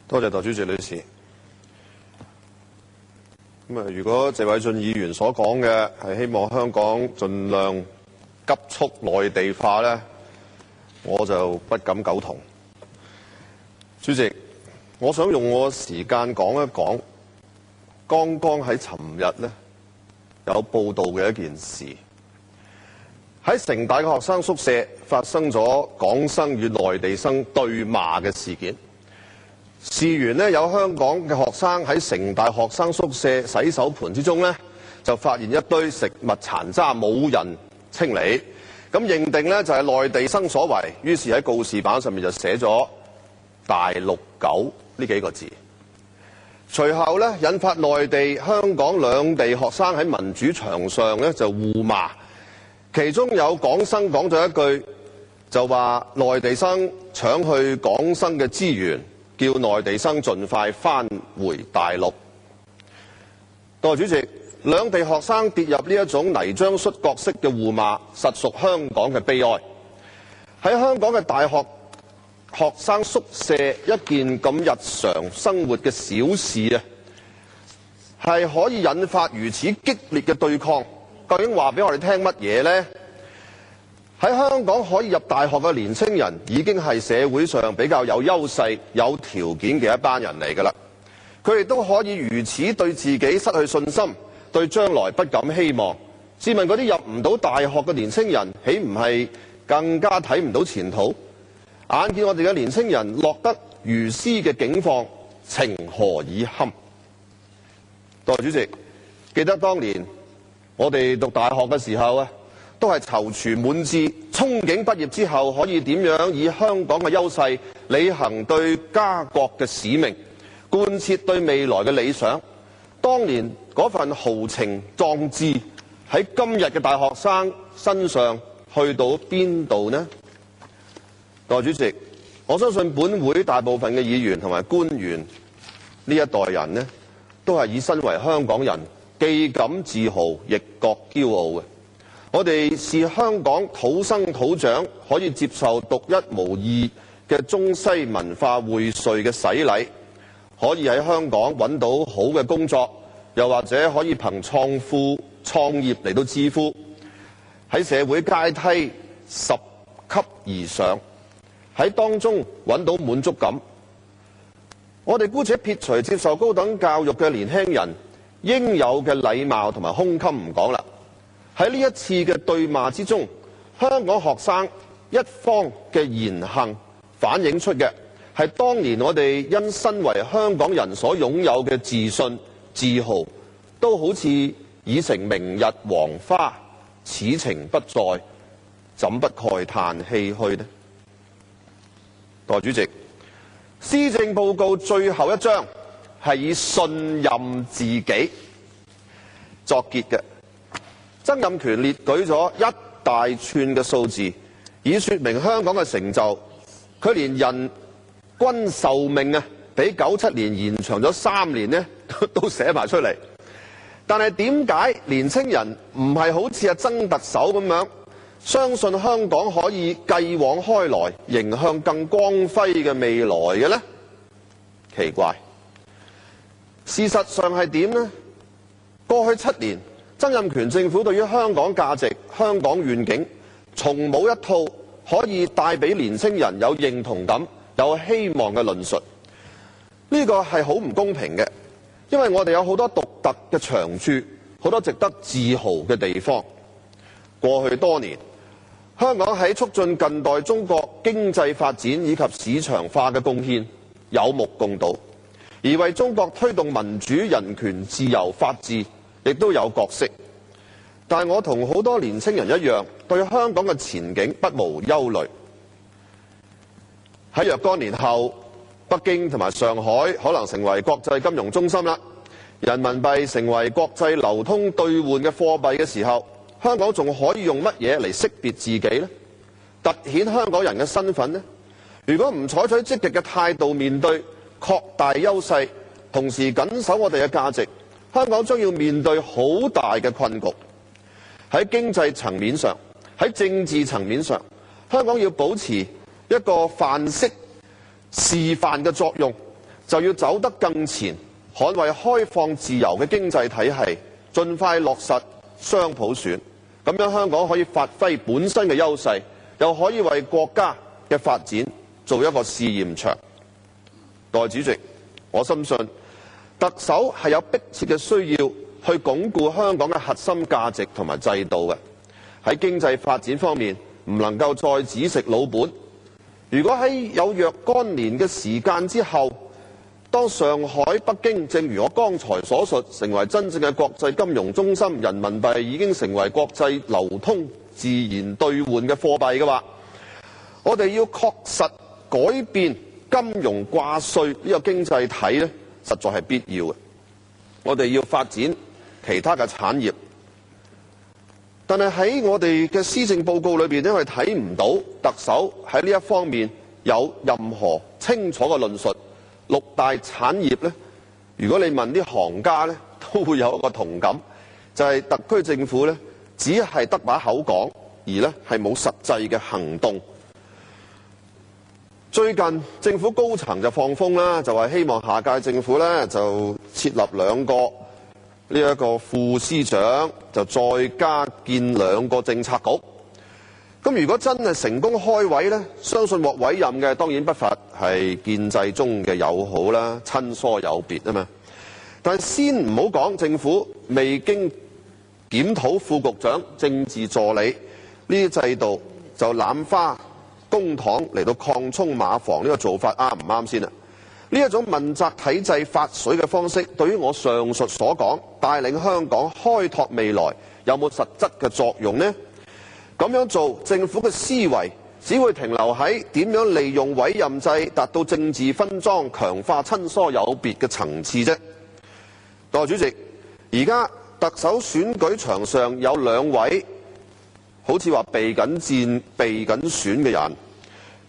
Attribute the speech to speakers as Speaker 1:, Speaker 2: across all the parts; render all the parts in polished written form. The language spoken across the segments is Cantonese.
Speaker 1: 多謝代主席女士。如果謝偉俊議員所講嘅係希望香港盡量急速內地化呢，我就不敢苟同。主席，我想用我時間講一講剛剛喺尋日呢有報道嘅一件事。喺城大嘅學生宿舍發生咗港生與內地生對罵嘅事件。事緣呢，有香港嘅學生喺城大學生宿舍洗手盆之中呢，就發現一堆食物殘渣冇人清理，咁認定呢就係內地生所為，於是喺告示板上面就寫咗大陸狗呢幾個字。隨後呢，引發內地香港兩地學生喺民主牆上呢就互罵，其中有港生講咗一句，就話內地生搶去港生嘅資源，叫內地生盡快返回大陸。代理主席，兩地學生跌入呢一種泥漿摔角式嘅互罵，實屬香港嘅悲哀。喺香港嘅大學學生宿舍一件咁日常生活嘅小事啊，係可以引發如此激烈嘅對抗。究竟話俾我哋聽乜嘢呢？喺香港可以入大學嘅年青人已經係社會上比較有優勢、有條件嘅一班人嚟㗎啦。佢哋都可以如此對自己失去信心，對將來不敢希望。試問嗰啲入唔到大學嘅年青人，豈唔係更加睇唔到前途？眼見我哋嘅年青人落得如斯嘅境況，情何以堪？代理主席，記得當年我哋讀大學嘅時候啊，都係躊躇滿志，憧憬畢業之後可以點樣以香港嘅優勢履行對家國嘅使命，貫徹對未來嘅理想。當年嗰份豪情壯志喺今日嘅大學生身上去到邊度呢？代理主席，我相信本會大部分嘅議員同埋官員呢一代人呢，都係以身為香港人，既感自豪亦覺驕傲嘅。我哋視香港土生土長，可以接受獨一無二嘅中西文化薈萃嘅洗禮，可以喺香港揾到好嘅工作，又或者可以憑創業嚟到致富，喺社會階梯十級而上，喺當中揾到滿足感。我哋姑且撇除接受高等教育嘅年輕人應有嘅禮貌同埋胸襟唔講啦。喺呢一次嘅對罵之中，香港學生一方嘅言行反映出嘅係當年我哋因身為香港人所擁有嘅自信、自豪，都好似已成明日黃花，此情不再，怎不慨嘆唏噓呢？代理主席，施政報告最後一章係以信任自己作結嘅。曾蔭權列舉咗一大串嘅數字，以說明香港嘅成就。佢連人均壽命啊，比97年延長咗3年呢，都寫埋出嚟。但係點解年青人唔係好似阿曾特首咁樣，相信香港可以繼往開來，迎向更光輝嘅未來嘅呢？奇怪。事實上係點呢？過去7年，曾蔭權政府對於香港價值、香港願景，從冇一套可以帶俾年青人有認同感、有希望嘅論述。呢個係好唔公平嘅，因為我哋有好多獨特嘅長處，好多值得自豪嘅地方。過去多年，香港喺促進近代中國經濟發展以及市場化嘅貢獻有目共睹，而為中國推動民主、人權、自由、法治亦都有角色。但我同好多年青人一樣，對香港嘅前景不無憂慮。喺若干年後，北京同埋上海可能成為國際金融中心啦，人民幣成為國際流通兌換嘅貨幣嘅時候，香港仲可以用乜嘢嚟識別自己呢？凸顯香港人嘅身份呢？如果唔採取積極嘅態度面對，擴大優勢，同時緊守我哋嘅價值，香港將要面對好大嘅困局。喺經濟層面上，喺政治層面上，香港要保持一個範式示範嘅作用，就要走得更前，捍衛開放自由嘅經濟體系，盡快落實雙普選。咁樣香港可以發揮本身嘅優勢，又可以為國家嘅發展做一個試驗場。代理主席，我深信特首係有迫切嘅需要去鞏固香港嘅核心價值同埋制度嘅。喺經濟發展方面，唔能夠再只食老本。如果喺有若干年嘅時間之後，當上海、北京正如我剛才所述，成為真正嘅國際金融中心，人民幣已經成為國際流通自然兌換嘅貨幣嘅話，我哋要確實改變金融掛帥呢個經濟體呢，實在係必要嘅。我哋要發展其他嘅產業，但係喺我哋嘅施政報告裏邊，因為睇唔到特首喺呢一方面有任何清楚嘅論述。六大產業呢，如果你問啲行家呢，都會有一個同感，就係特區政府呢，只係得把口講，而呢係冇實際嘅行動。最近政府高層就放風啦，就話希望下屆政府呢就設立2個呢一個副司長，就再加建2個政策局。咁如果真係成功開位呢，相信獲委任嘅當然不乏係建制中嘅友好啦，親疏有別啊嘛。但係先唔好講政府未經檢討副局長、政治助理呢啲制度就濫花公帑嚟到擴充馬房，呢個做法啱唔啱先啊？呢一種問責體制發水嘅方式，對於我上述所講帶領香港開拓未來有冇實質嘅作用呢？咁樣做，政府嘅思維只會停留喺點樣利用委任制達到政治分贓、強化親疏有別嘅層次啫。代理主席，而家特首選舉場上有2位好似話備緊戰、備緊選嘅人，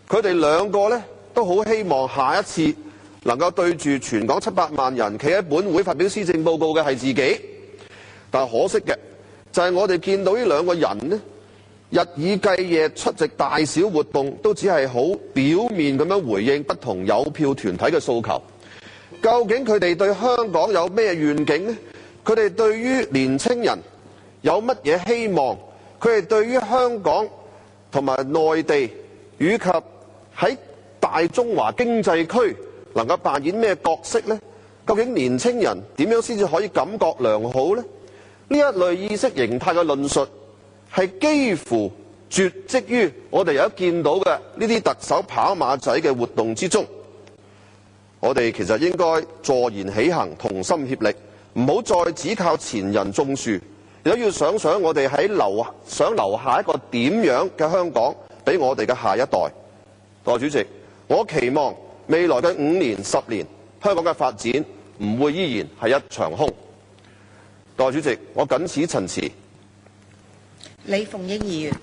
Speaker 1: 佢哋2個呢都好希望下一次能夠對住全港700萬人企喺本會發表施政報告嘅係自己。但可惜嘅就係我哋見到呢2個人呢，日以繼夜出席大小活動，都只係好表面咁樣回應不同有票團體嘅訴求。究竟佢哋對香港有咩願景呢？佢哋對於年青人有乜嘢希望？佢哋對於香港同埋內地以及喺大中華經濟區能夠扮演咩角色呢？究竟年青人點樣先至可以感覺良好呢？呢一類意識形態嘅論述係幾乎絕跡於我哋而家見到嘅呢啲特首跑馬仔嘅活動之中。我哋其實應該坐言起行，同心協力，唔好再只靠前人種樹，亦都要想想我哋想留下一個點樣嘅香港俾我哋嘅下一代。代理主席，我期望未來嘅5年、10年，香港嘅發展唔會依然係一場空。代理主席，我謹此陳辭。
Speaker 2: 李鳳英議員。